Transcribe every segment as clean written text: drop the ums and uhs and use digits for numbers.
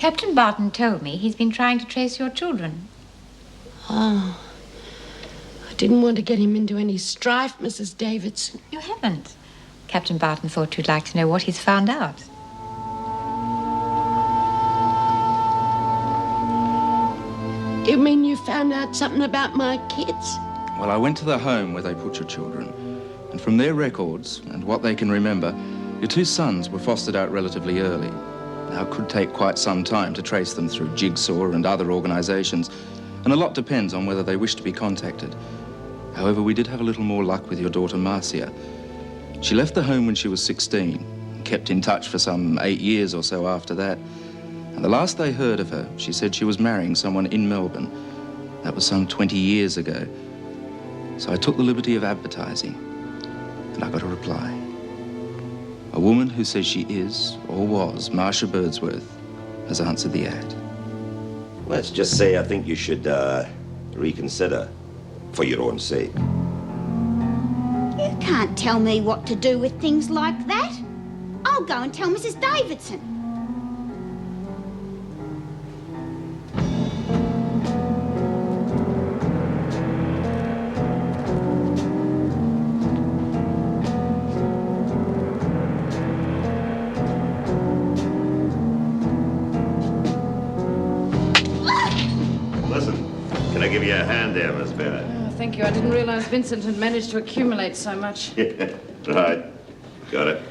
Captain Barton told me he's been trying to trace your children. Oh. I didn't want to get him into any strife, Mrs. Davidson. You haven't. Captain Barton thought you'd like to know what he's found out. You mean you found out something about my kids? Well, I went to the home where they put your children, and from their records and what they can remember, your two sons were fostered out relatively early. Now, it could take quite some time to trace them through Jigsaw and other organisations, and a lot depends on whether they wish to be contacted. However, we did have a little more luck with your daughter, Marcia. She left the home when she was 16, and kept in touch for some 8 years or so after that. And the last they heard of her, she said she was marrying someone in Melbourne. That was some 20 years ago. So I took the liberty of advertising, and I got a reply. A woman who says she is, or was, Marcia Birdsworth has answered the ad. Let's just say I think you should reconsider for your own sake. You can't tell me what to do with things like that. I'll go and tell Mrs. Davidson. Can I give you a hand there, Miss Bennett? Oh, thank you. I didn't realize Vincent had managed to accumulate so much. Right. Got it.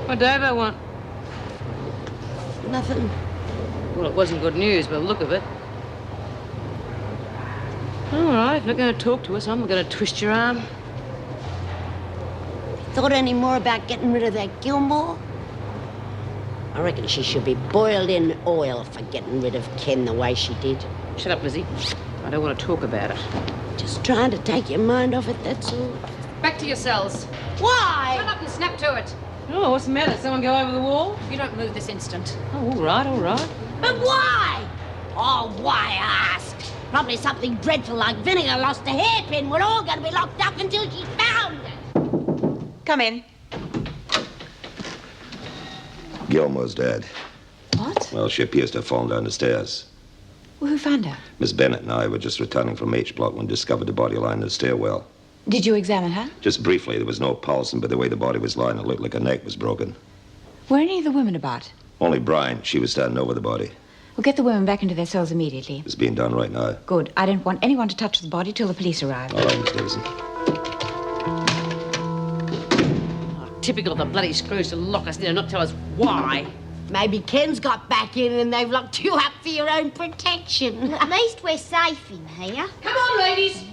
What Dave I want? Nothing. Well, it wasn't good news by the look of it. All right, if you're not going to talk to us, I'm going to twist your arm. Thought any more about getting rid of that Gilmore? I reckon she should be boiled in oil for getting rid of Ken the way she did. Shut up, Lizzie. I don't want to talk about it. Just trying to take your mind off it, that's all. Back to your cells. Why? Shut up and snap to it. Oh, what's the matter? Someone go over the wall? You don't move this instant. Oh, all right, all right. But why? Oh, why ask? Probably something dreadful like Vinegar lost a hairpin. We're all going to be locked up until she's found it. Come in. Gilmore's dead. What? Well, she appears to have fallen down the stairs. Well, who found her? Miss Bennett and I were just returning from H Block when discovered the body lying in the stairwell. Did you examine her? Just briefly, there was no pulse, and by the way the body was lying, it looked like her neck was broken. Were any of the women about? Only Bryant. She was standing over the body. We'll get the women back into their cells immediately. It's being done right now. Good. I don't want anyone to touch the body till the police arrive. All right, Miss Davidson. Oh, typical of the bloody screws to lock us in and not tell us why. Maybe Ken's got back in and they've locked you up for your own protection. At least we're safe in here. Come on, ladies.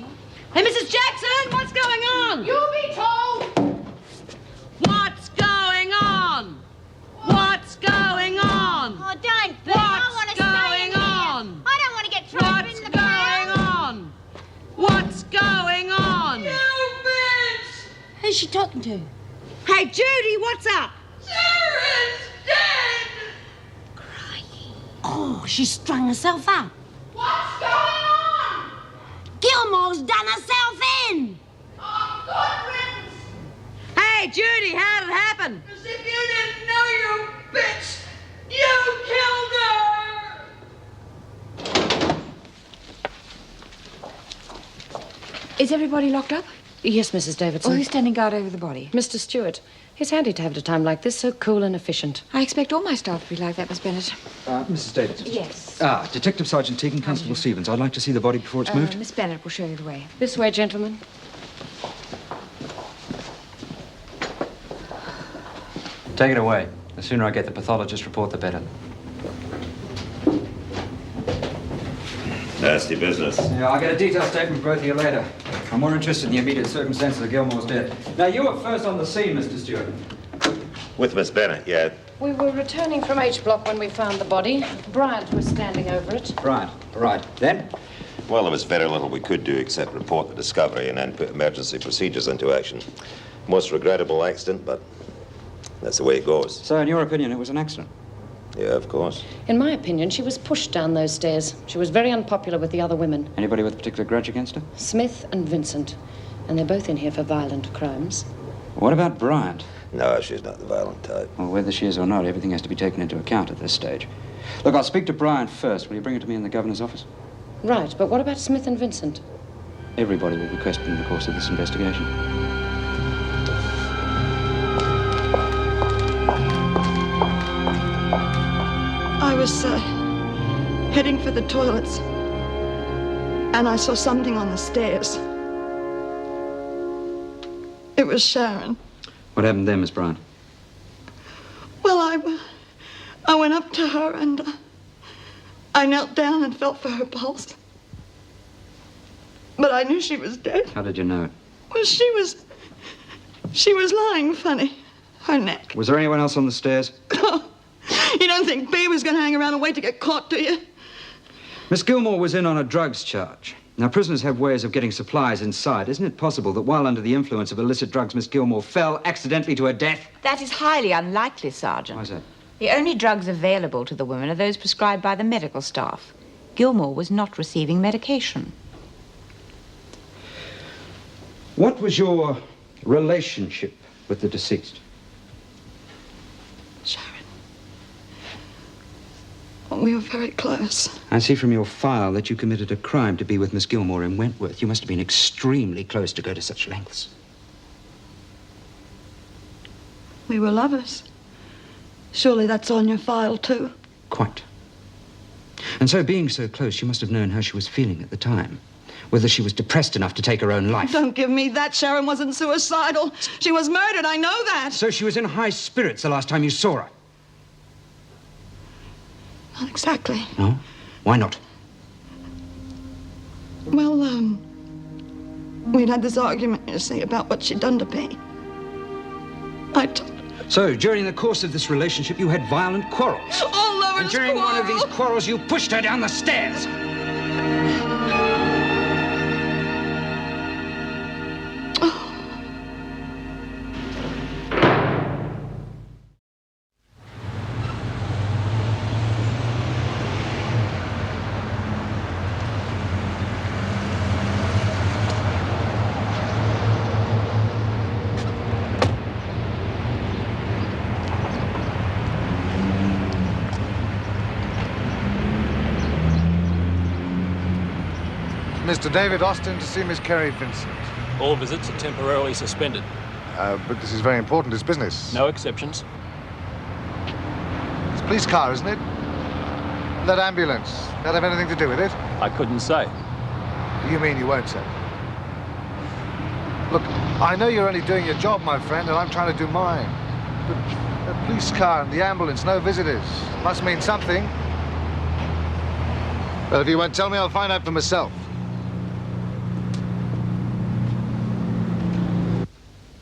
Hey, Mrs. Jackson, what's going on? You'll be told. What's going on? What's going on? Oh, don't, Bert. I want to stay in here. I don't want to get thrown in the crowd. What's going on? You bitch! Who's she talking to? Hey, Judy, what's up? Sarah's dead! Crying. Oh, she strung herself up. What's going on? Gilmore's done herself in. Oh, good riddance. Hey, Judy, how did it happen? As if you didn't know, you bitch! You killed her! Is everybody locked up? Yes, Mrs. Davidson. Or who's standing guard over the body? Mr. Stewart. It's handy to have at a time like this, so cool and efficient. I expect all my staff to be like that, Miss Bennett. Mrs. Davidson. Yes. Detective Sergeant Teagan, Constable Stevens. I'd like to see the body before it's moved. Miss Bennett will show you the way. This way, gentlemen. Take it away. The sooner I get the pathologist report, the better. Nasty business. Yeah, I'll get a detailed statement from both of you later. I'm more interested in the immediate circumstances of Gilmore's death. Now, you were first on the scene, Mr. Stewart. With Miss Bennett, yeah. We were returning from H Block when we found the body. Bryant was standing over it. Bryant, right. Then? Well, there was very little we could do except report the discovery and then put emergency procedures into action. Most regrettable accident, but that's the way it goes. So, in your opinion, it was an accident? Yeah, of course. In my opinion, she was pushed down those stairs. She was very unpopular with the other women. Anybody with a particular grudge against her? Smith and Vincent. And they're both in here for violent crimes. What about Bryant? No, she's not the violent type. Well, whether she is or not, everything has to be taken into account at this stage. Look, I'll speak to Bryant first. Will you bring it to me in the governor's office? Right, but what about Smith and Vincent? Everybody will be questioned in the course of this investigation. I was heading for the toilets, and I saw something on the stairs. It was Sharon. What happened then, Miss Bryant? Well, I went up to her and I knelt down and felt for her pulse. But I knew she was dead. How did you know it? Well, she was lying funny, her neck. Was there anyone else on the stairs? You don't think B was going to hang around and wait to get caught, do you? Miss Gilmore was in on a drugs charge. Now, prisoners have ways of getting supplies inside. Isn't it possible that while under the influence of illicit drugs, Miss Gilmore fell accidentally to her death? That is highly unlikely, Sergeant. Why is that? The only drugs available to the woman are those prescribed by the medical staff. Gilmore was not receiving medication. What was your relationship with the deceased? Sharon. We were very close. I see from your file that you committed a crime to be with Miss Gilmore in Wentworth. You must have been extremely close to go to such lengths. We were lovers. Surely that's on your file, too. Quite. And so, being so close, you must have known how she was feeling at the time. Whether she was depressed enough to take her own life. Don't give me that. Sharon wasn't suicidal. She was murdered, I know that. So she was in high spirits the last time you saw her? Not exactly. No? Why not? Well, we'd had this argument, you see, about what she'd done to me. I told her. So, during the course of this relationship, you had violent quarrels. All lovers And during quarrel. one of these quarrels, you pushed her down the stairs. Mr. David Austin to see Miss Carrie Vincent. All visits are temporarily suspended. But this is very important. It's business. No exceptions. It's a police car, isn't it? That ambulance. That have anything to do with it? I couldn't say. You mean you won't say? Look, I know you're only doing your job, my friend, and I'm trying to do mine. But the police car and the ambulance, no visitors. Must mean something. Well, if you won't tell me, I'll find out for myself.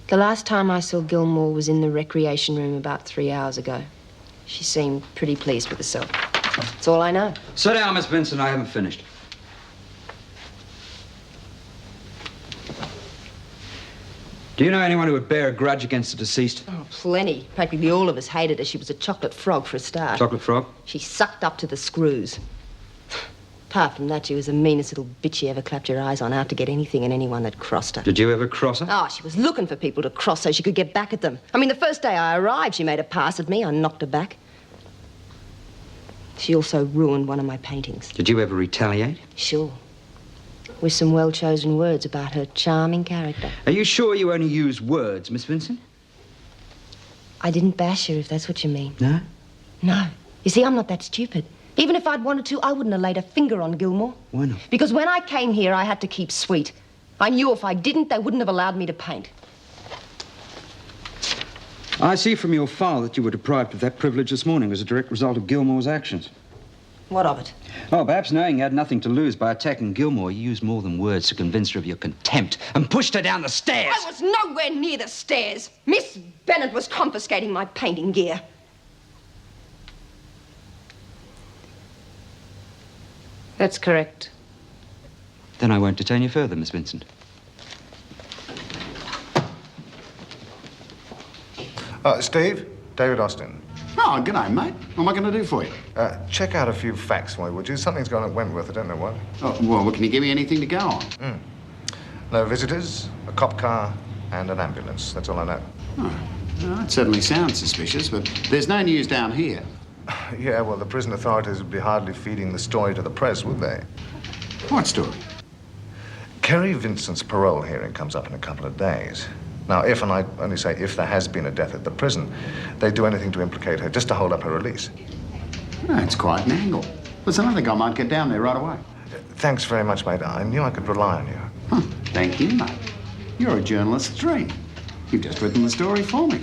The last time I saw Gilmore was in the recreation room about 3 hours ago. She seemed pretty pleased with herself. That's all I know. Sit down, Miss Vincent. I haven't finished. Do you know anyone who would bear a grudge against the deceased? Oh, plenty. Practically all of us hated her. She was a chocolate frog for a start. Chocolate frog? She sucked up to the screws. Apart from that, she was the meanest little bitch you ever clapped your eyes on, out to get anything and anyone that crossed her. Did you ever cross her? Oh, she was looking for people to cross so she could get back at them. I mean, the first day I arrived, she made a pass at me. I knocked her back. She also ruined one of my paintings. Did you ever retaliate? Sure. With some well-chosen words about her charming character. Are you sure you only use words, Miss Vincent? I didn't bash her, if that's what you mean. No? No. You see, I'm not that stupid. Even if I'd wanted to, I wouldn't have laid a finger on Gilmore. Why not? Because when I came here, I had to keep sweet. I knew if I didn't, they wouldn't have allowed me to paint. I see from your file that you were deprived of that privilege this morning as a direct result of Gilmore's actions. What of it? Oh, perhaps knowing you had nothing to lose by attacking Gilmore, you used more than words to convince her of your contempt and pushed her down the stairs. I was nowhere near the stairs. Miss Bennett was confiscating my painting gear. That's correct. Then I won't detain you further, Miss Vincent. Steve, David Austin. Oh, g'day, mate. What am I going to do for you? Check out a few facts for me, would you? Something's gone at Wentworth, I don't know what. Oh, well, can you give me anything to go on? No visitors, a cop car, and an ambulance. That's all I know. Oh, well, that certainly sounds suspicious, but there's no news down here. Yeah, well, the prison authorities would be hardly feeding the story to the press, would they? What story? Kerry Vincent's parole hearing comes up in a couple of days. Now, if, and I only say if, there has been a death at the prison, they'd do anything to implicate her, just to hold up her release. That's quite an angle. Listen, I think I might get down there right away. Thanks very much, mate. I knew I could rely on you. Huh, thank you, mate. You're a journalist's dream. You've just written the story for me.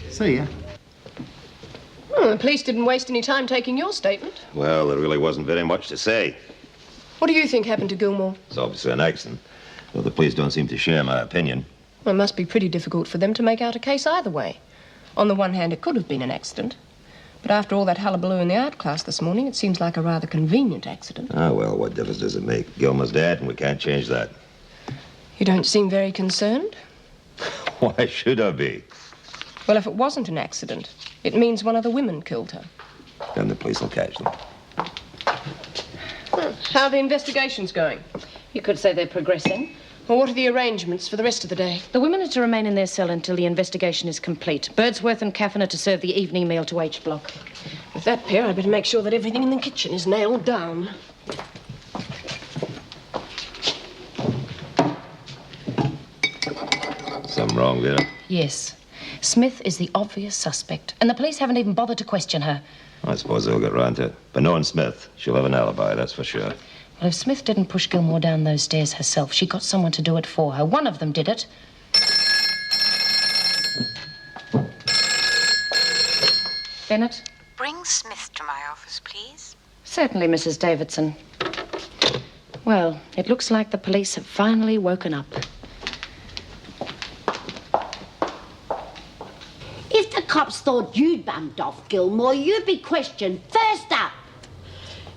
See ya. Well, the police didn't waste any time taking your statement. Well, there really wasn't very much to say. What do you think happened to Gilmore? It's obviously an accident. Well, the police don't seem to share my opinion. Well, it must be pretty difficult for them to make out a case either way. On the one hand, it could have been an accident. But after all that hullabaloo in the art class this morning, it seems like a rather convenient accident. Ah, well, what difference does it make? Gilmore's dead, and we can't change that. You don't seem very concerned. Why should I be? Well, if it wasn't an accident, it means one of the women killed her. Then the police will catch them. How are the investigations going? You could say they're progressing. Well, what are the arrangements for the rest of the day? The women are to remain in their cell until the investigation is complete. Birdsworth and Caffin are to serve the evening meal to H Block. With that pair, I'd better make sure that everything in the kitchen is nailed down. Something wrong, Vera? Yes. Smith is the obvious suspect, and the police haven't even bothered to question her. I suppose they'll get round to it. But knowing Smith, she'll have an alibi, that's for sure. Well, if Smith didn't push Gilmore down those stairs herself, she got someone to do it for her. One of them did it. Bennett? Bring Smith to my office, please. Certainly, Mrs. Davidson. Well, it looks like the police have finally woken up. If the cops thought you'd bumped off Gilmore, you'd be questioned first up.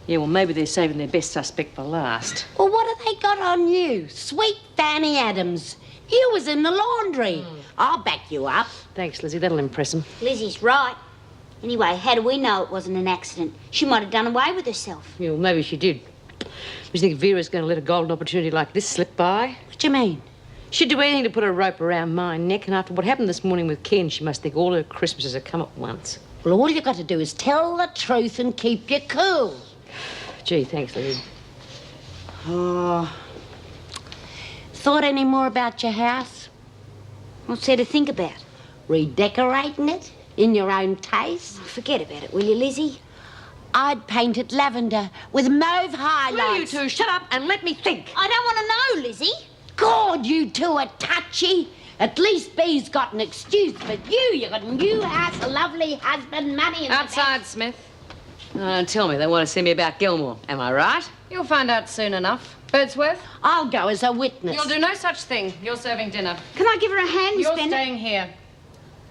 Yeah, well, maybe they're saving their best suspect for last. Well, what have they got on you? Sweet Fanny Adams. You was in the laundry. I'll back you up. Thanks, Lizzie. That'll impress them. Lizzie's right. Anyway, how do we know it wasn't an accident? She might have done away with herself. Yeah, well, maybe she did. You think Vera's going to let a golden opportunity like this slip by? What do you mean? She'd do anything to put a rope around my neck, and after what happened this morning with Ken, she must think all her Christmases have come at once. Well, all you've got to do is tell the truth and keep your cool. Gee, thanks, Lizzie. Oh. Thought any more about your house? What's there to think about? Redecorating it in your own taste? Forget about it, will you, Lizzie? I'd paint it lavender with mauve highlights. Will you two shut up and let me think? I don't want to know, Lizzie. God, you two are touchy. At least B's got an excuse, but you got a new house, a lovely husband, money, and outside, Smith. Don't tell me they want to see me about Gilmore. Am I right? You'll find out soon enough. Birdsworth? I'll go as a witness. You'll do no such thing. You're serving dinner. Can I give her a hand, Miss You're Bennett? staying here.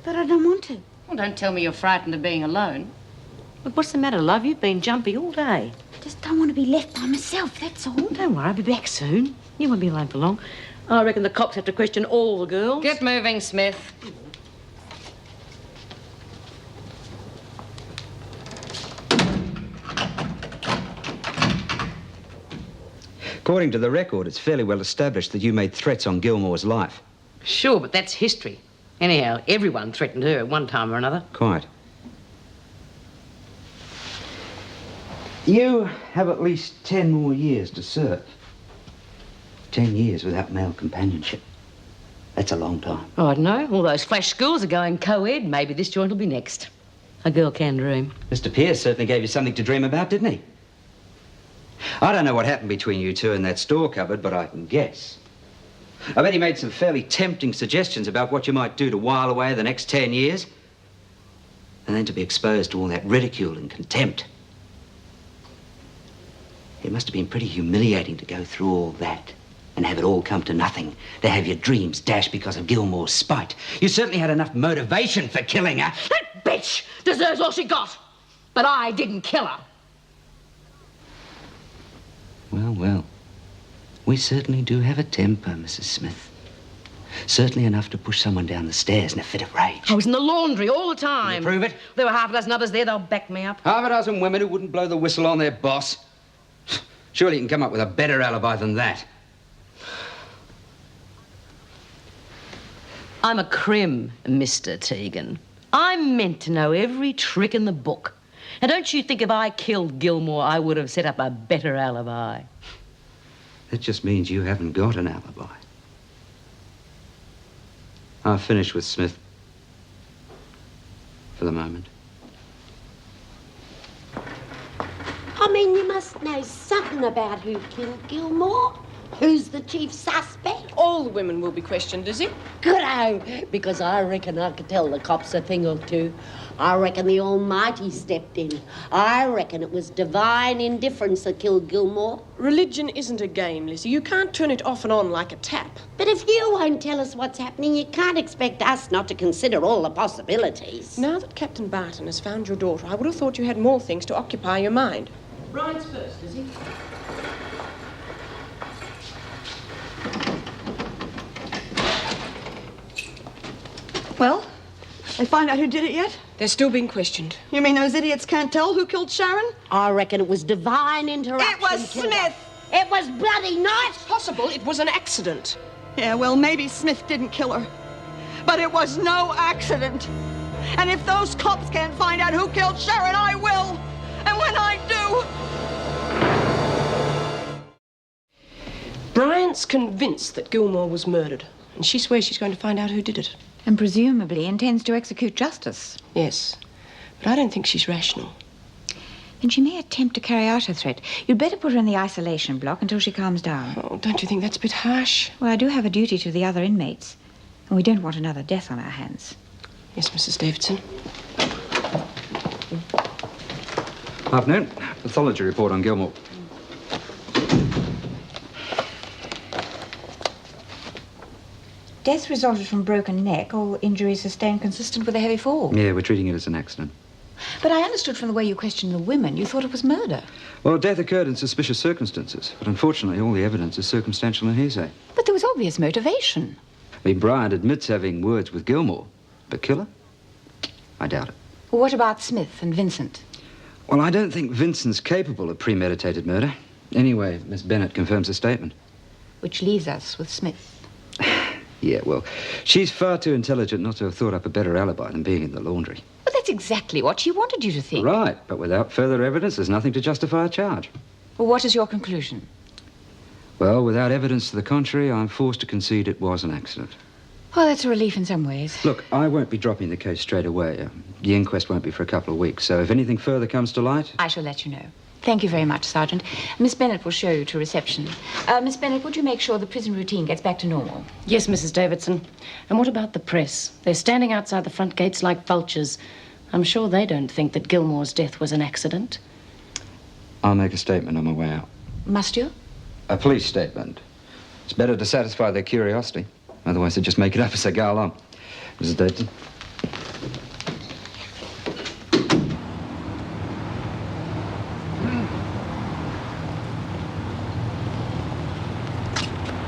But I don't want to. Well, don't tell me you're frightened of being alone. But what's the matter, love? You've been jumpy all day. I just don't want to be left by myself, that's all. Don't worry, I'll be back soon. You won't be alone for long. I reckon the cops have to question all the girls. Get moving, Smith. According to the record, it's fairly well established that you made threats on Gilmore's life. Sure, but that's history. Anyhow, everyone threatened her at one time or another. Quite. You have at least 10 more years to serve. 10 years without male companionship. That's a long time. Oh, I don't know. All those flash schools are going co-ed. Maybe this joint will be next. A girl can dream. Mr. Pierce certainly gave you something to dream about, didn't he? I don't know what happened between you two in that store cupboard, but I can guess. I bet he made some fairly tempting suggestions about what you might do to while away the next 10 years. And then to be exposed to all that ridicule and contempt. It must have been pretty humiliating to go through all that and have it all come to nothing. To have your dreams dashed because of Gilmore's spite. You certainly had enough motivation for killing her. That bitch deserves all she got. But I didn't kill her. Well, well. We certainly do have a temper, Mrs. Smith. Certainly enough to push someone down the stairs in a fit of rage. I was in the laundry all the time. Can you prove it? There were half a dozen others there. They'll back me up. Half a dozen women who wouldn't blow the whistle on their boss. Surely you can come up with a better alibi than that. I'm a crim, Mr. Tegan. I'm meant to know every trick in the book. And don't you think if I killed Gilmore, I would have set up a better alibi? That just means you haven't got an alibi. I've finished with Smith. For the moment. I mean, you must know something about who killed Gilmore. Who's the chief suspect? All the women will be questioned, Lizzie. Good-o, because I reckon I could tell the cops a thing or two. I reckon the Almighty stepped in. I reckon it was divine indifference that killed Gilmore. Religion isn't a game, Lizzie. You can't turn it off and on like a tap. But if you won't tell us what's happening, you can't expect us not to consider all the possibilities. Now that Captain Barton has found your daughter, I would have thought you had more things to occupy your mind. Bryant's first, Lizzie. Well, they find out who did it yet? They're still being questioned. You mean those idiots can't tell who killed Sharon? I reckon it was divine interruption. It was Smith! It was bloody not! It's possible it was an accident. Yeah, well, maybe Smith didn't kill her. But it was no accident. And if those cops can't find out who killed Sharon, I will. And when I do... Bryant's convinced that Gilmore was murdered. And she swears she's going to find out who did it. And presumably intends to execute justice. Yes. But I don't think she's rational. Then she may attempt to carry out her threat. You'd better put her in the isolation block until she calms down. Oh, don't you think that's a bit harsh? Well, I do have a duty to the other inmates. And we don't want another death on our hands. Yes, Mrs. Davidson. Afternoon. Pathology report on Gilmore. Death resulted from broken neck or injuries sustained consistent with a heavy fall. Yeah, we're treating it as an accident. But I understood from the way you questioned the women, you thought it was murder. Well, death occurred in suspicious circumstances, but unfortunately all the evidence is circumstantial and hearsay. But there was obvious motivation. I mean, Bryant admits having words with Gilmore, but killer? I doubt it. Well, what about Smith and Vincent? Well, I don't think Vincent's capable of premeditated murder. Anyway, Miss Bennett confirms the statement. Which leaves us with Smith. Yeah, well, she's far too intelligent not to have thought up a better alibi than being in the laundry. Well, that's exactly what she wanted you to think. Right, but without further evidence, there's nothing to justify a charge. Well, what is your conclusion? Well, without evidence to the contrary, I'm forced to concede it was an accident. Well, that's a relief in some ways. Look, I won't be dropping the case straight away. The inquest won't be for a couple of weeks, so if anything further comes to light... I shall let you know. Thank you very much, Sergeant. Miss Bennett will show you to reception. Miss Bennett, would you make sure the prison routine gets back to normal? Yes, Mrs. Davidson. And what about the press? They're standing outside the front gates like vultures. I'm sure they don't think that Gilmore's death was an accident. I'll make a statement on my way out. Must you? A police statement. It's better to satisfy their curiosity. Otherwise, they just make it up as they go along. Mrs. Davidson.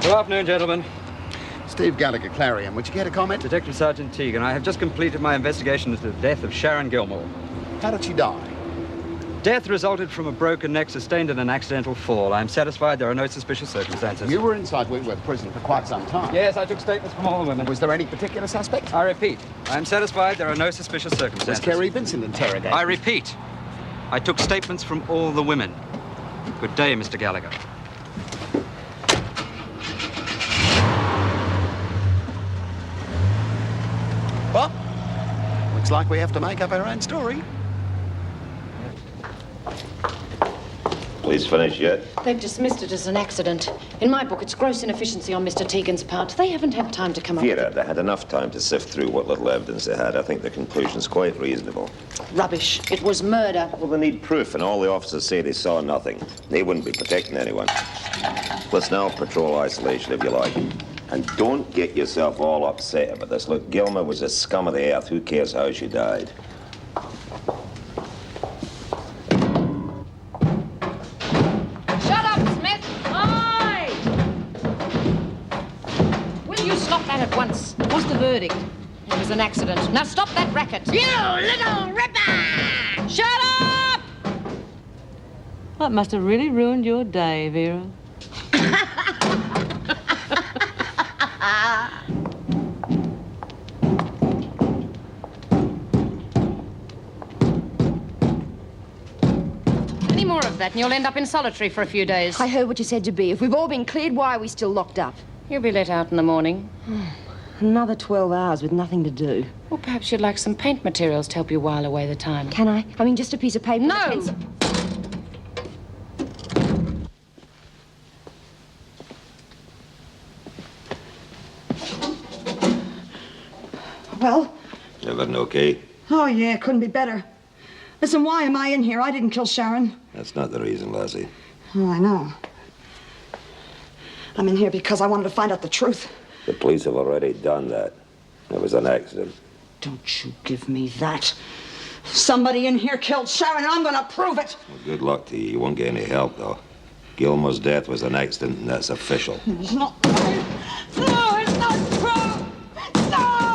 Good afternoon, gentlemen. Steve Gallagher, Clarion. Would you care to comment? Detective Sergeant Teagan, I have just completed my investigation into the death of Sharon Gilmore. How did she die? Death resulted from a broken neck sustained in an accidental fall. I'm satisfied there are no suspicious circumstances. You were inside Wentworth prison for quite some time. Yes, I took statements from all the women. Was there any particular suspect? I repeat, I'm satisfied there are no suspicious circumstances. Was Kerry Vincent interrogated? I repeat, I took statements from all the women. Good day, Mr. Gallagher. Well, looks like we have to make up our own story. Police finished yet? They've dismissed it as an accident. In my book, it's gross inefficiency on Mr. Tegan's part. They haven't had time to come up Vera, they had enough time to sift through what little evidence they had. I think the conclusion's quite reasonable. Rubbish. It was murder. Well, they need proof, and all the officers say they saw nothing. They wouldn't be protecting anyone. Let's now patrol isolation, if you like. And don't get yourself all upset about this. Look, Gilmer was a scum of the earth. Who cares how she died? Shut up, Smith! Aye! Will you stop that at once? What's the verdict? It was an accident. Now stop that racket. You little ripper! Shut up! That must have really ruined your day, Vera. Any more of that and you'll end up in solitary for a few days. I heard what you said to be. If we've all been cleared, why are we still locked up? You'll be let out in the morning. Another 12 hours with nothing to do. Or perhaps you'd like some paint materials to help you while away the time. Can I? I mean, just a piece of paper. No! And a pencil. Well? Everything okay? Oh, yeah, couldn't be better. Listen, why am I in here? I didn't kill Sharon. That's not the reason, Lassie. Oh, I know. I'm in here because I wanted to find out the truth. The police have already done that. It was an accident. Don't you give me that. Somebody in here killed Sharon, and I'm going to prove it. Well, good luck to you. You won't get any help, though. Gilmore's death was an accident, and that's official. It's not true. No, it's not true. No!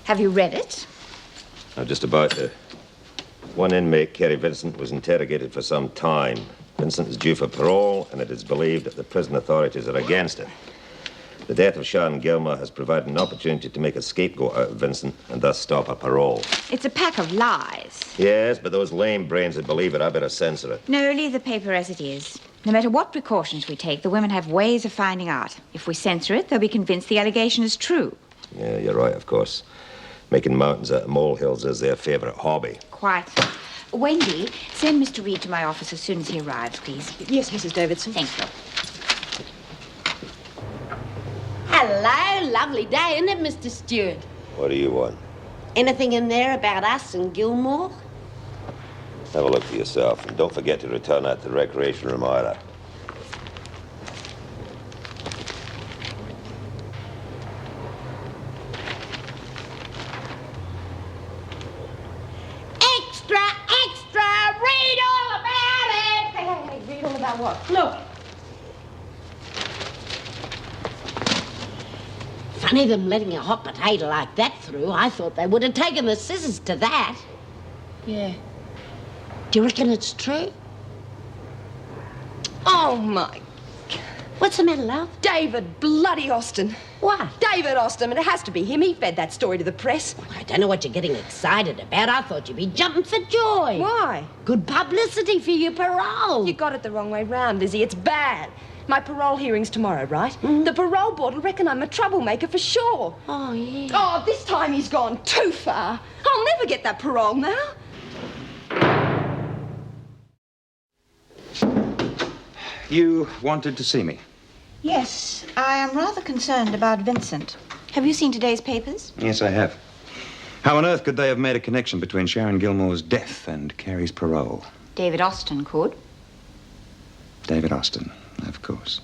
Have you read it? I'm just about to. One inmate, Kerry Vincent, was interrogated for some time. Vincent is due for parole, and it is believed that the prison authorities are against it. The death of Sharon Gilmore has provided an opportunity to make a scapegoat out of Vincent and thus stop a parole. It's a pack of lies. Yes, but those lame brains that believe it, I better censor it. No, leave the paper as it is. No matter what precautions we take, the women have ways of finding out. If we censor it, they'll be convinced the allegation is true. Yeah, you're right, of course. Making mountains out of molehills is their favourite hobby. Quite. Wendy, send Mr. Reed to my office as soon as he arrives, please. Yes, Mrs. Davidson. Thank you. Hello, lovely day, isn't it, Mr. Stewart? What do you want? Anything in there about us and Gilmore? Have a look for yourself, and don't forget to return that to the recreation room either. Extra, extra! Read all about it! Hey, read all about what? Look. Funny them letting a hot potato like that through. I thought they would have taken the scissors to that. Yeah. Do you reckon it's true? Oh, my... What's the matter, love? David bloody Austin. What? David Austin, and it has to be him. He fed that story to the press. Well, I don't know what you're getting excited about. I thought you'd be jumping for joy. Why? Good publicity for your parole. You got it the wrong way round, Lizzie. It's bad. My parole hearing's tomorrow, right? The parole board will reckon I'm a troublemaker for sure. Oh, yeah. Oh, this time he's gone too far. I'll never get that parole now. You wanted to see me? Yes, I am rather concerned about Vincent. Have you seen today's papers? Yes, I have. How on earth could they have made a connection between Sharon Gilmore's death and Carrie's parole? David Austin could. David Austin, of course.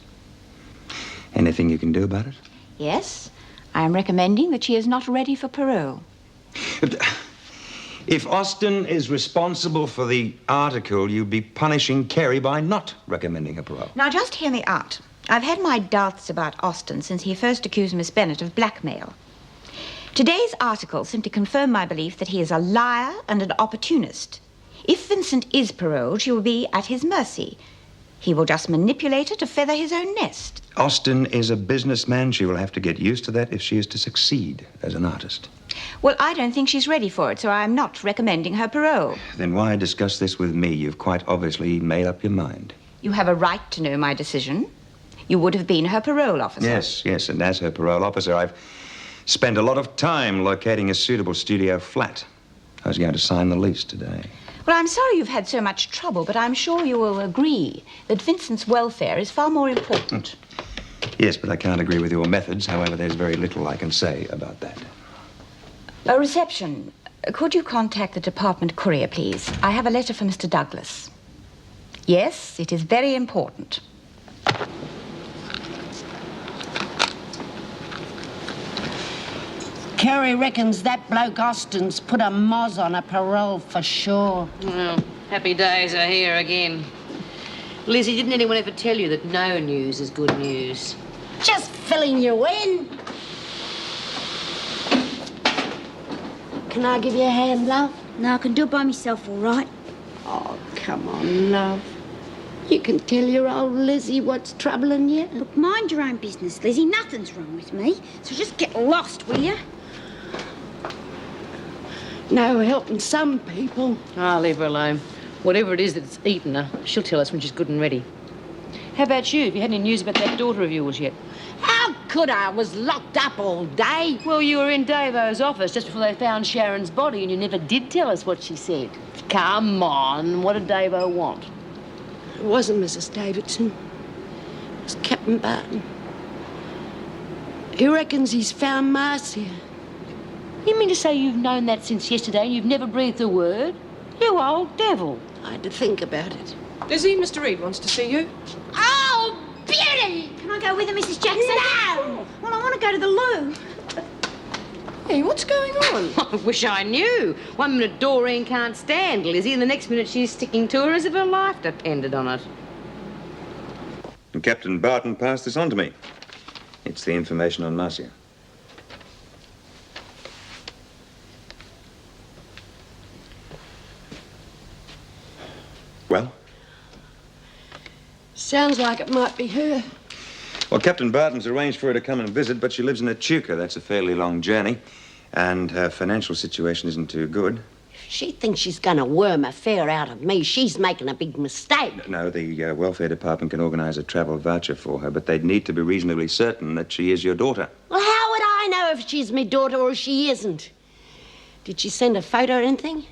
Anything you can do about it? Yes, I am recommending that she is not ready for parole. If Austin is responsible for the article, you'd be punishing Carrie by not recommending a parole. Now, just hear me out. I've had my doubts about Austin since he first accused Miss Bennett of blackmail. Today's article simply confirmed my belief that he is a liar and an opportunist. If Vincent is paroled, she will be at his mercy. He will just manipulate her to feather his own nest. Austin is a businessman. She will have to get used to that if she is to succeed as an artist. Well, I don't think she's ready for it, so I'm not recommending her parole. Then why discuss this with me? You've quite obviously made up your mind. You have a right to know my decision. You would have been her parole officer. Yes, and as her parole officer, I've spent a lot of time locating a suitable studio flat. I was going to sign the lease today. Well, I'm sorry you've had so much trouble, but I'm sure you will agree that Vincent's welfare is far more important. Yes, but I can't agree with your methods. However, there's very little I can say about that. A reception. Could you contact the department courier, please? I have a letter for Mr. Douglas. Yes, it is very important. Kerry reckons that bloke Austin's put a moz on a parole for sure. Well, happy days are here again. Lizzie, didn't anyone ever tell you that no news is good news? Just filling you in. Can I give you a hand, love? No, I can do it by myself, all right. Oh, come on, love. You can tell your old Lizzie what's troubling you. Look, mind your own business, Lizzie. Nothing's wrong with me. So just get lost, will you? No helping some people. I'll leave her alone. Whatever it is that's eaten her, she'll tell us when she's good and ready. How about you? Have you had any news about that daughter of yours yet? How could I? I was locked up all day. Well, you were in Davo's office just before they found Sharon's body, and you never did tell us what she said. Come on, what did Davo want? It wasn't Mrs. Davidson. It was Captain Barton. He reckons he's found Marcia. You mean to say you've known that since yesterday and you've never breathed a word? You old devil. I had to think about it. Lizzie, Mr. Reed wants to see you. Oh, beauty! Can I go with her, Mrs. Jackson? No! Well, I want to go to the loo. Hey, what's going on? I wish I knew. 1 minute Doreen can't stand Lizzie, and the next minute she's sticking to her as if her life depended on it. And Captain Barton passed this on to me. It's the information on Marcia. Well? Sounds like it might be her. Well, Captain Barton's arranged for her to come and visit, but she lives in Echuca. That's a fairly long journey. And her financial situation isn't too good. If she thinks she's going to worm a fare out of me, she's making a big mistake. No, the welfare department can organise a travel voucher for her, but they'd need to be reasonably certain that she is your daughter. Well, how would I know if she's my daughter or she isn't? Did she send a photo or anything?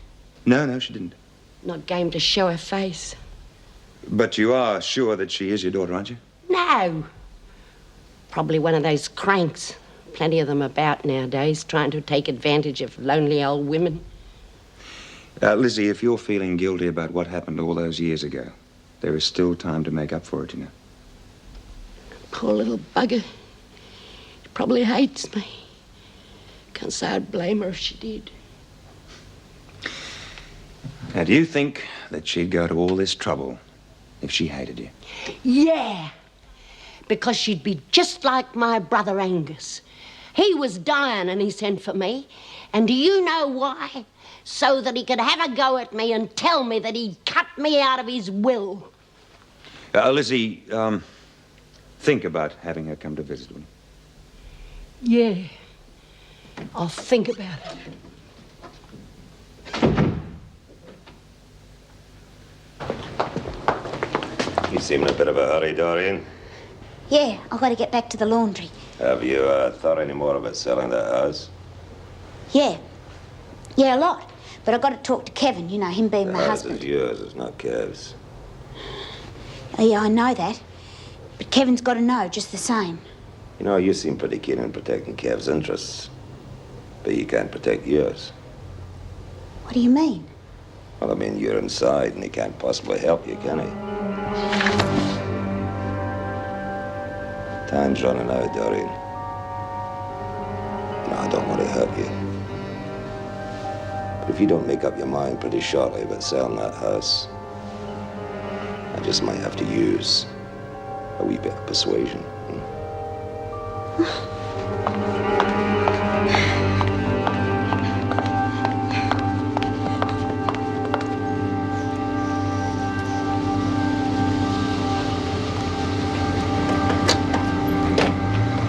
No, she didn't. Not game to show her face. But you are sure that she is your daughter, aren't you? No. Probably one of those cranks. Plenty of them about nowadays, trying to take advantage of lonely old women. Lizzie, if you're feeling guilty about what happened all those years ago, there is still time to make up for it, you know. Poor little bugger. She probably hates me. Can't say I'd blame her if she did. Now, do you think that she'd go to all this trouble if she hated you? Yeah. Because she'd be just like my brother Angus. He was dying and he sent for me. And do you know why? So that he could have a go at me and tell me that he'd cut me out of his will. Lizzie, think about having her come to visit me. Yeah. I'll think about it. You seem in a bit of a hurry, Doreen. Yeah, I've got to get back to the laundry. Have you thought any more about selling the house? Yeah, a lot. But I've got to talk to Kevin, you know, him being my husband. The house is yours, it's not Kev's. Yeah, I know that. But Kevin's got to know just the same. You know, you seem pretty keen on protecting Kev's interests. But you can't protect yours. What do you mean? Well, I mean, you're inside and he can't possibly help you, can he? Time's running out, Doreen. No, I don't want to hurt you. But if you don't make up your mind pretty shortly about selling that house, I just might have to use a wee bit of persuasion.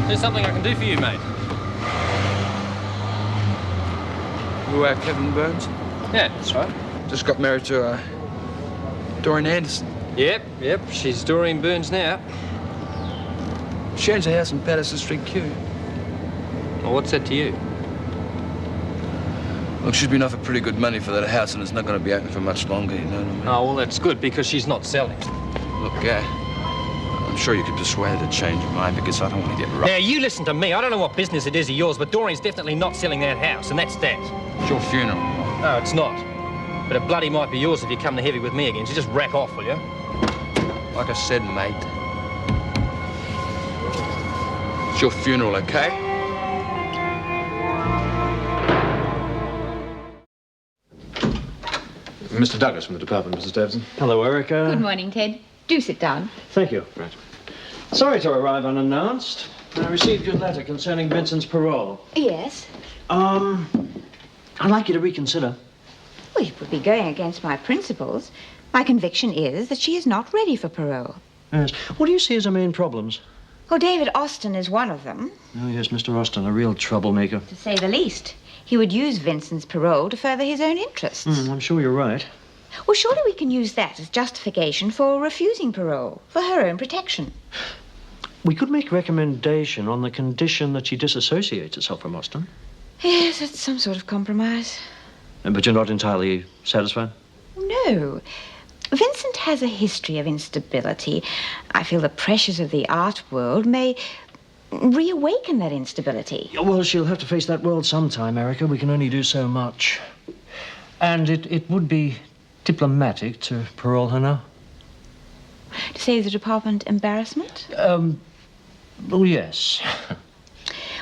There's something I can do for you, mate. Who, Kevin Burns? Yeah, that's right. Just got married to, Doreen Anderson. Yep. She's Doreen Burns now. She owns a house in Patterson Street, Kew. Well, what's that to you? Look, she's been offered pretty good money for that house, and it's not going to be open for much longer, you know what I mean? Oh, well, that's good, because she's not selling. Look, I'm sure you could persuade her to change her mind, because I don't want to get robbed. Now, you listen to me. I don't know what business it is of yours, but Doreen's definitely not selling that house, and that's that. It's your funeral. No, it's not. But it bloody might be yours if you come to heavy with me again, so just rack off, will you? Like I said, mate. It's your funeral, okay? Mr. Douglas from the department, Mrs. Davidson. Hello, Erica. Good morning, Ted. Do sit down. Thank you. Right. Sorry to arrive unannounced. I received your letter concerning Vincent's parole. Yes. I'd like you to reconsider. Well, it would be going against my principles. My conviction is that she is not ready for parole. Yes. What do you see as her main problems? Well, David Austin is one of them, Oh, yes, Mr. Austin, a real troublemaker. to say the least. He would use Vincent's parole to further his own interests. I'm sure you're right. Well, surely we can use that as justification for refusing parole, for her own protection. We could make recommendation on the condition that she disassociates herself from Austin. Yes, it's some sort of compromise. But you're not entirely satisfied? No. Vincent has a history of instability. I feel the pressures of the art world may reawaken that instability. Well, she'll have to face that world sometime, Erica. We can only do so much. And it would be diplomatic to parole her now. To save the department embarrassment? Well, yes.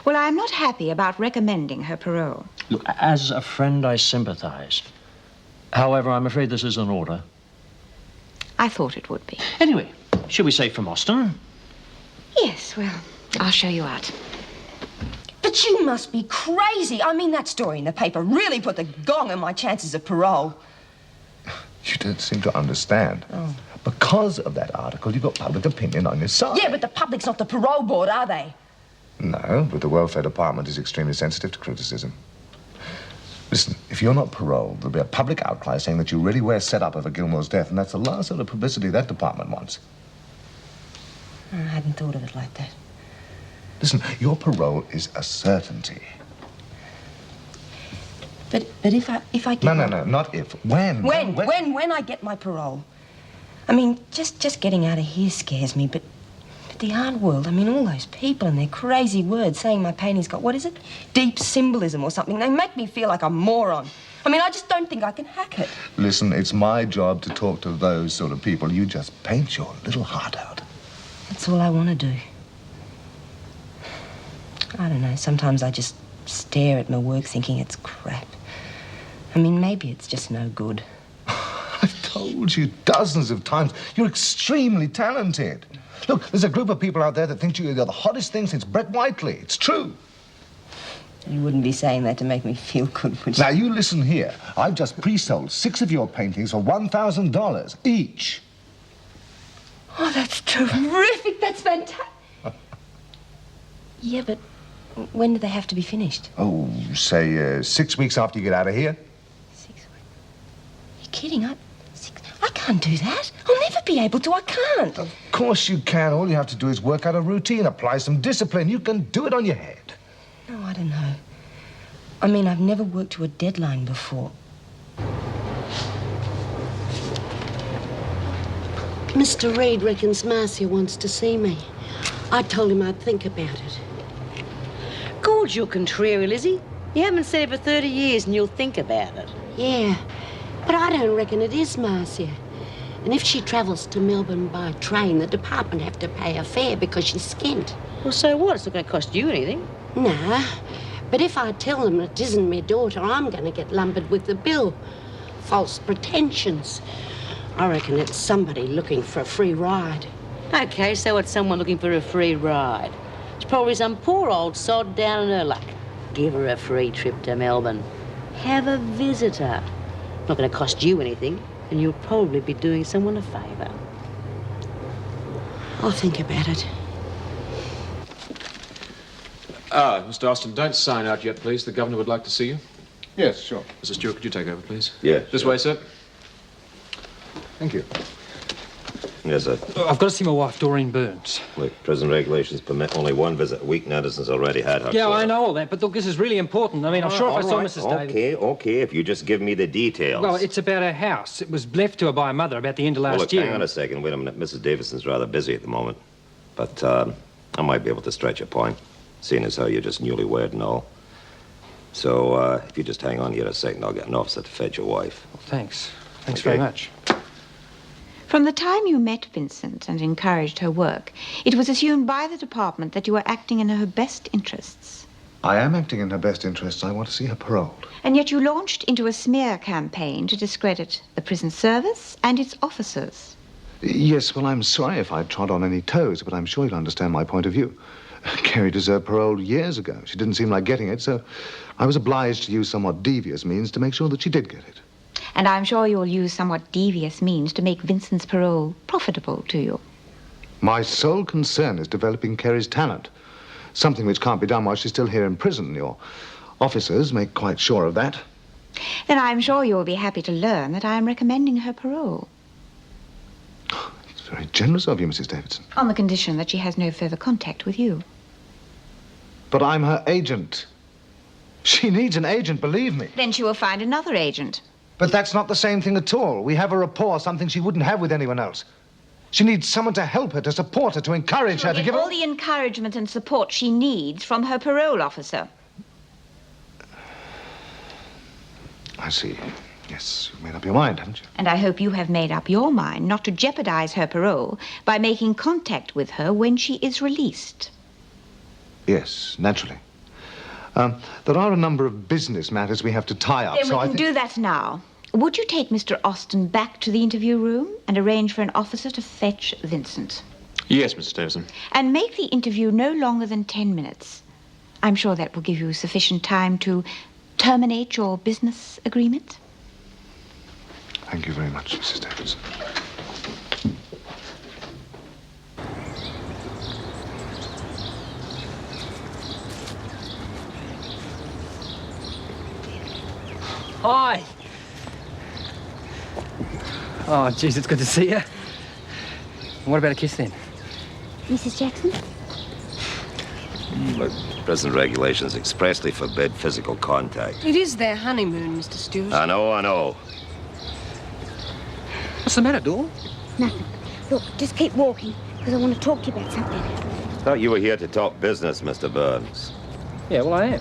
Well, I'm not happy about recommending her parole. Look, as a friend, I sympathize. However, I'm afraid this is an order. I thought it would be. Anyway, shall we say from Austin? Yes, well, I'll show you out. But you must be crazy. I mean, that story in the paper really put the gong on my chances of parole. You don't seem to understand. Oh. Because of that article, you've got public opinion on your side. Yeah, but the public's not the parole board, are they? No, but the welfare department is extremely sensitive to criticism. Listen, if you're not paroled, there'll be a public outcry saying that you really were set up over Gilmore's death, and that's the last sort of publicity that department wants. I hadn't thought of it like that. Listen, your parole is a certainty. But if I get No, not if. When? When I get my parole. I mean, just getting out of here scares me, but the art world, I mean, all those people and their crazy words saying my painting's got, what is it? Deep symbolism or something. They make me feel like a moron. I mean, I just don't think I can hack it. Listen, it's my job to talk to those sort of people. You just paint your little heart out. That's all I want to do. I don't know, sometimes I just stare at my work thinking it's crap. I mean, maybe it's just no good. I've told you dozens of times, you're extremely talented. Look, there's a group of people out there that think you're the hottest thing since Brett Whiteley. It's true. You wouldn't be saying that to make me feel good, would you? Now, you listen here. I've just pre-sold 6 of your paintings for $1,000 each. Oh, that's terrific. That's fantastic. Yeah, but when do they have to be finished? Oh, say 6 weeks after you get out of here. 6 weeks? You're kidding? I can't do that. I'll never be able to. I can't. Of course you can. All you have to do is work out a routine, apply some discipline. You can do it on your head. No, I don't know. I mean, I've never worked to a deadline before. Mr. Reed reckons Marcia wants to see me. I told him I'd think about it. Gorge, you're contrary, Lizzie. You haven't said it for 30 years and you'll think about it. Yeah, but I don't reckon it is Marcia. And if she travels to Melbourne by train, the department have to pay a fare because she's skint. Well, so what? It's not going to cost you anything. No, but if I tell them it isn't my daughter, I'm going to get lumbered with the bill. False pretensions. I reckon it's somebody looking for a free ride. OK, so it's someone looking for a free ride. It's probably some poor old sod down on her luck. Give her a free trip to Melbourne. Have a visitor. Not going to cost you anything, and you'll probably be doing someone a favour. I'll think about it. Mr. Austin, don't sign out yet, please. The governor would like to see you. Yes, sure. Mr. Stewart, could you take over, please? Yes. This way, sir. Thank you. Yes, sir. I've got to see my wife, Doreen Burns. Look, prison regulations permit only one visit a week. Anderson's already had her. Yeah, quota. I know all that, but look, this is really important. I mean, I'm sure if I saw Mrs. Davidson... Okay, if you just give me the details. Well, it's about her house. It was left to her by her mother about the end of last year. Hang on a second. Wait a minute. Mrs. Davidson's rather busy at the moment. But I might be able to stretch a point, seeing as how you're just newlywed and all. So if you just hang on here a second, I'll get an officer to fetch your wife. Well, thanks. Thanks very much. From the time you met Vincent and encouraged her work, it was assumed by the department that you were acting in her best interests. I am acting in her best interests. I want to see her paroled. And yet you launched into a smear campaign to discredit the prison service and its officers. Yes, well, I'm sorry if I trod on any toes, but I'm sure you'll understand my point of view. Carrie deserved parole years ago. She didn't seem like getting it, so I was obliged to use somewhat devious means to make sure that she did get it. And I'm sure you'll use somewhat devious means to make Vincent's parole profitable to you. My sole concern is developing Carrie's talent, something which can't be done while she's still here in prison. Your officers make quite sure of that. Then I'm sure you'll be happy to learn that I am recommending her parole. It's very generous of you, Mrs. Davidson. On the condition that she has no further contact with you. But I'm her agent. She needs an agent, believe me. Then she will find another agent. But that's not the same thing at all. We have a rapport, something she wouldn't have with anyone else. She needs someone to help her, to support her, to encourage her, to give her... all the encouragement and support she needs from her parole officer. I see. Yes, you've made up your mind, haven't you? And I hope you have made up your mind not to jeopardize her parole by making contact with her when she is released. Yes, naturally. There are a number of business matters we have to tie up, Then so we can do that now. Would you take Mr. Austin back to the interview room and arrange for an officer to fetch Vincent? Yes, Mrs. Davidson. And make the interview no longer than 10 minutes. I'm sure that will give you sufficient time to terminate your business agreement. Thank you very much, Mrs. Davidson. Hi. Oh, geez, it's good to see you. What about a kiss then? Mrs. Jackson? Look, prison regulations expressly forbid physical contact. It is their honeymoon, Mr. Stewart. I know. What's the matter, Dor? Nothing. Look, just keep walking, because I want to talk to you about something. Thought you were here to talk business, Mr. Burns. Yeah, well, I am.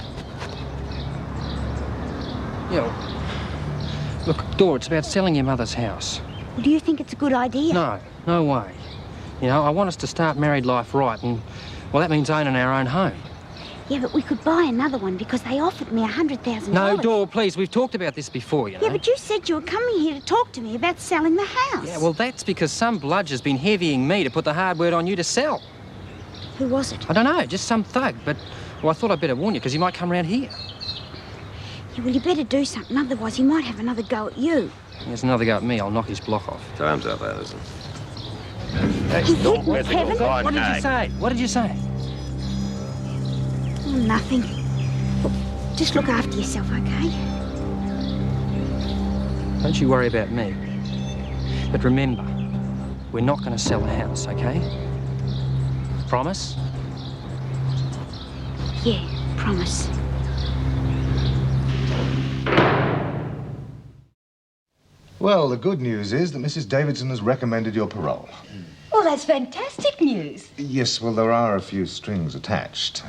Look, Dor, it's about selling your mother's house. Well, do you think it's a good idea? No way. You know, I want us to start married life right, and, well, that means owning our own home. Yeah, but we could buy another one because they offered me $100,000. No, Dor, please, we've talked about this before, you know. Yeah, but you said you were coming here to talk to me about selling the house. Yeah, well, that's because some bludge has been heavying me to put the hard word on you to sell. Who was it? I don't know, just some thug, but, well, I thought I'd better warn you because he might come round here. Yeah, well, you better do something, otherwise he might have another go at you. There's another go at me, I'll knock his block off. Time's up, Anderson. Don't let Kevin. What did you say? What did you say? Oh, nothing. Look, just look after yourself, okay? Don't you worry about me. But remember, we're not going to sell the house, okay? Promise? Yeah, promise. Well, the good news is that Mrs. Davidson has recommended your parole. Well, that's fantastic news. Yes, well, there are a few strings attached.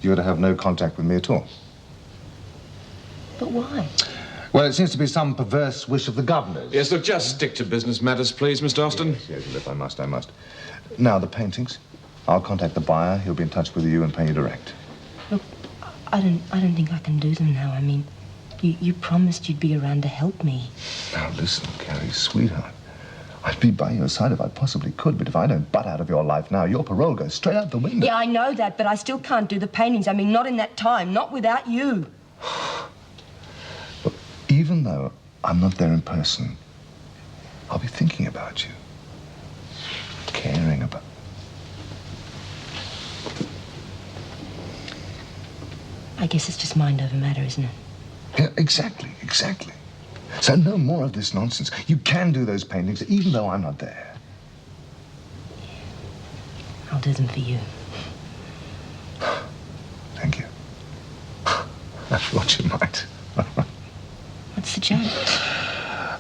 You're to have no contact with me at all. But why? Well, it seems to be some perverse wish of the governor's. Yes, look, just stick to business matters, please, Mr. Austin. Yes, if I must. Now, the paintings. I'll contact the buyer. He'll be in touch with you and pay you direct. Look, I don't think I can do them now. I mean, you promised you'd be around to help me. Now, listen, Carrie, sweetheart. I'd be by your side if I possibly could, but if I don't butt out of your life now, your parole goes straight out the window. Yeah, I know that, but I still can't do the paintings. I mean, not in that time, not without you. But even though I'm not there in person, I'll be thinking about you. Caring about... I guess it's just mind over matter, isn't it? Yeah, exactly. So no more of this nonsense. You can do those paintings even though I'm not there. I'll do them for you. Thank you. I thought you might. What's the joke?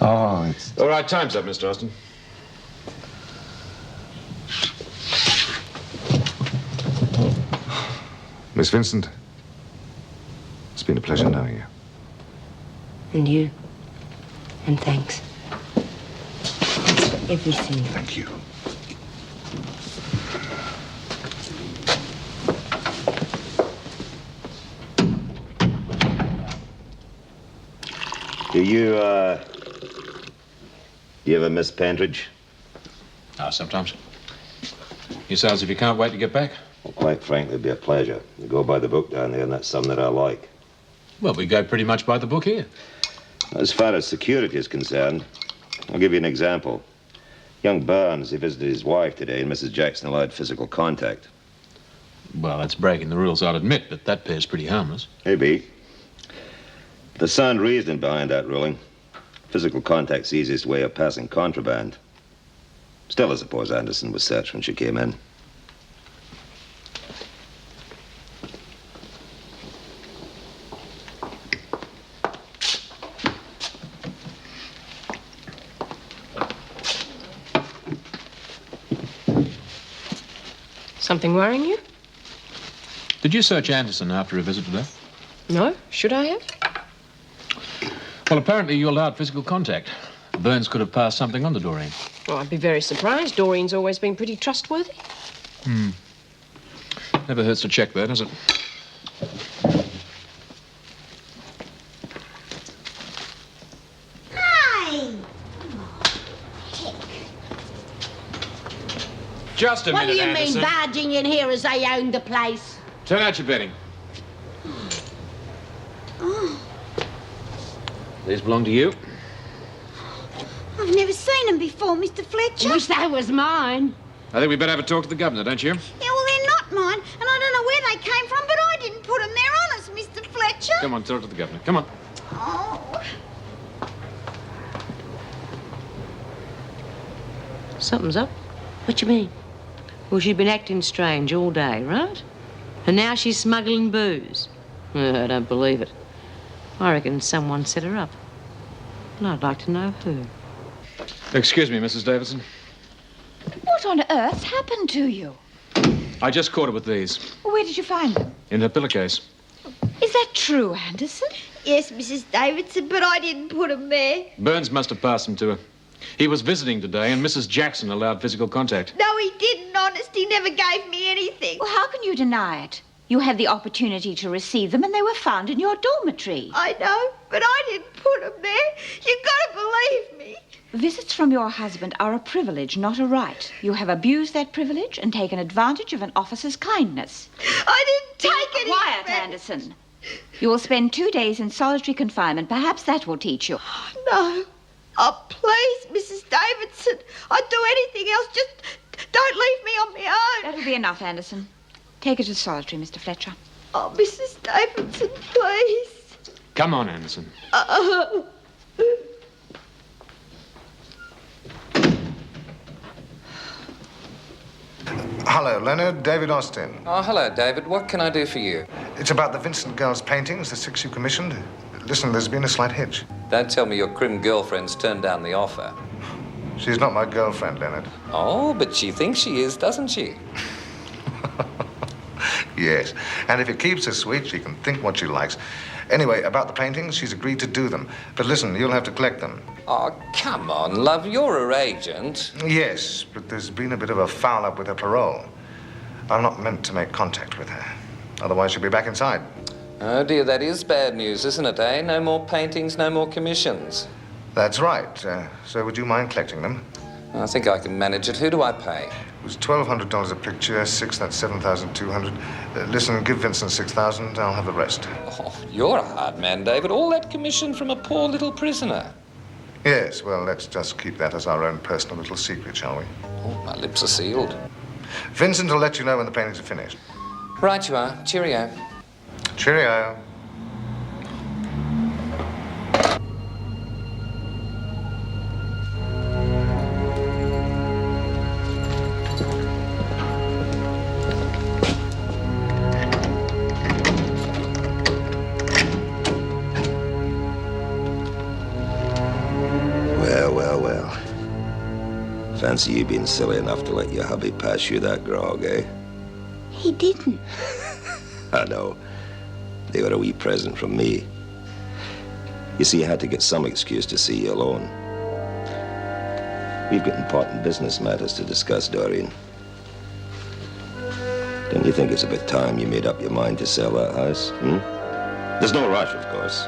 Oh, it's... All right, time's up, Mr. Austin. Miss Vincent, it's been a pleasure knowing you. And you. And thanks. Thanks for everything. Thank you. Do you ever miss Pentridge? Sometimes. You sound as if you can't wait to get back. Well, quite frankly, it'd be a pleasure. You go by the book down there, and that's something that I like. Well, we go pretty much by the book here. As far as security is concerned, I'll give you an example. Young Barnes, he visited his wife today, and Mrs. Jackson allowed physical contact. Well, that's breaking the rules, I'll admit, but that pair's pretty harmless. Maybe. There's sound reasoning behind that ruling. Physical contact's the easiest way of passing contraband. Still, I suppose Anderson was searched when she came in. Something worrying you? Did you search Anderson after a visit today? No. Should I have? Well, apparently you allowed physical contact. Burns could have passed something on to Doreen. Well, I'd be very surprised. Doreen's always been pretty trustworthy. Never hurts to check that, does it? Hi! Just a What minute, do you Anderson. mean, barging in here as they own the place? Turn out your betting. Oh, These belong to you. I've never seen them before, Mr. Fletcher. I wish they was mine. I think we better have a talk to the governor, don't you? Yeah, well, they're not mine, and I don't know where they came from, but I didn't put them there, honest, Mr. Fletcher. Come on, talk to the governor. Come on. Oh. Something's up. What you mean? Well, she's been acting strange all day, right? And now she's smuggling booze. I don't believe it. I reckon someone set her up. And I'd like to know who. Excuse me, Mrs. Davidson. What on earth happened to you? I just caught her with these. Where did you find them? In her pillowcase. Is that true, Anderson? Yes, Mrs. Davidson, but I didn't put them there. Burns must have passed them to her. He was visiting today, and Mrs. Jackson allowed physical contact. No, he didn't, honest. He never gave me anything. Well, how can you deny it? You had the opportunity to receive them, and they were found in your dormitory. I know, but I didn't put them there. You've got to believe me. Visits from your husband are a privilege, not a right. You have abused that privilege and taken advantage of an officer's kindness. I didn't take any. Quiet, Anderson. You will spend 2 days in solitary confinement. Perhaps that will teach you. No. Oh, please, Mrs. Davidson. I'd do anything else. Just don't leave me on my own. That'll be enough, Anderson. Take her to solitary, Mr. Fletcher. Oh, Mrs. Davidson, please. Come on, Anderson. Hello, Leonard. David Austin. Oh, hello, David. What can I do for you? It's about the Vincent girl's paintings, the 6 you commissioned. Listen, there's been a slight hitch. Don't tell me your crim girlfriend's turned down the offer. She's not my girlfriend, Leonard. Oh, but she thinks she is, doesn't she? Yes, and if it keeps her sweet, she can think what she likes. Anyway, about the paintings, she's agreed to do them. But listen, you'll have to collect them. Oh, come on, love. You're her agent. Yes, but there's been a bit of a foul-up with her parole. I'm not meant to make contact with her. Otherwise, she'll be back inside. Oh, dear, that is bad news, isn't it, eh? No more paintings, no more commissions. That's right. So would you mind collecting them? I think I can manage it. Who do I pay? It was $1,200 a picture, 6, that's 7,200. Listen, give Vincent 6,000, I'll have the rest. Oh, you're a hard man, David. All that commission from a poor little prisoner. Yes, well, let's just keep that as our own personal little secret, shall we? Oh, my lips are sealed. Vincent will let you know when the paintings are finished. Right you are. Cheerio. Cheerio. Fancy you being silly enough to let your hubby pass you that grog, eh? He didn't. I know. They were a wee present from me. You see, I had to get some excuse to see you alone. We've got important business matters to discuss, Doreen. Don't you think it's about time you made up your mind to sell that house, hmm? There's no rush, of course.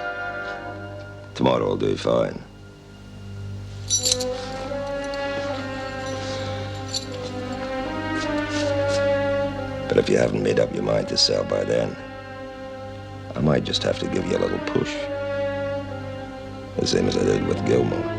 Tomorrow will do fine. But if you haven't made up your mind to sell by then, I might just have to give you a little push. The same as I did with Gilmore.